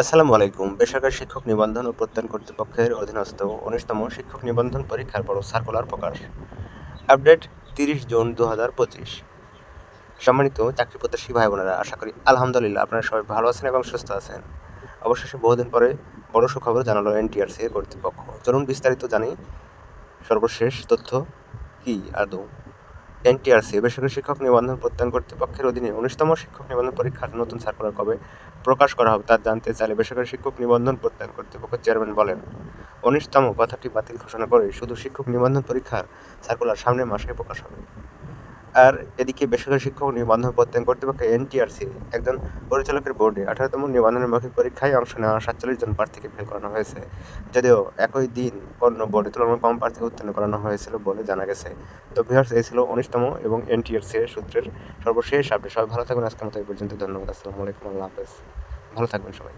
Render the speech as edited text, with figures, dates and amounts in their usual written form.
আসসালামু আলাইকুম। বেসরকারি শিক্ষক নিবন্ধন ও প্রত্যয়ন কর্তৃপক্ষের অধীনস্থ ১৯তম শিক্ষক নিবন্ধন পরীক্ষার বড় সার্কুলার প্রকাশ। আপডেট ৩০ জুন ২০২৫। সম্মানিত চাকরি প্রত্যাশী ভাই বোনেরা, আশা করি আলহামদুলিল্লাহ আপনারা সবাই ভালো আছেন এবং সুস্থ আছেন। অবশেষে বহুদিন পরে বড় সুখবর জানালো এনটিআরসি কর্তৃপক্ষ। চলুন বিস্তারিত জানি। সর্বশেষ তথ্য কি আদৌ? এনটিআরসি বেসরকারি শিক্ষক নিবন্ধন প্রত্যয়ন কর্তৃপক্ষের অধীনে ১৯তম শিক্ষক নিবন্ধন পরীক্ষার নতুন সার্কুলার কবে প্রকাশ করা হবে তা জানতে চাইলে বেসরকারি শিক্ষক নিবন্ধন প্রত্যয়ন কর্তৃপক্ষের চেয়ারম্যান বলেন, ১৯তম কথাটি বাতিল ঘোষণা করে শুধু শিক্ষক নিবন্ধন পরীক্ষার সার্কুলার সামনের মাসে প্রকাশ হবে। আর এদিকে বেসরকারি শিক্ষক নিবন্ধন প্রত্যয়ন কর্তৃপক্ষ এনটিআরসি একজন পরিচালকের বোর্ডে ১৮তম নিবন্ধনের মৌখিক পরীক্ষায় অংশ নেওয়া ৪৭ জন প্রার্থীকে ফেল করানো হয়েছে। যদিও একই দিন অন্য বোর্ডে তুলনামূলক কম প্রার্থীকে উত্তীর্ণ করানো হয়েছিল বলে জানা গেছে। তো ভিউয়ার্স, এই ছিল ১৯তম এবং এনটিআরসি সূত্রের সর্বশেষ আপডেট। সবাই ভালো থাকবেন। আজকের মতো এই পর্যন্ত। ধন্যবাদ। আসসালামু আলাইকুম। আল্লাহ হাফেজ। ভালো থাকবেন সবাই।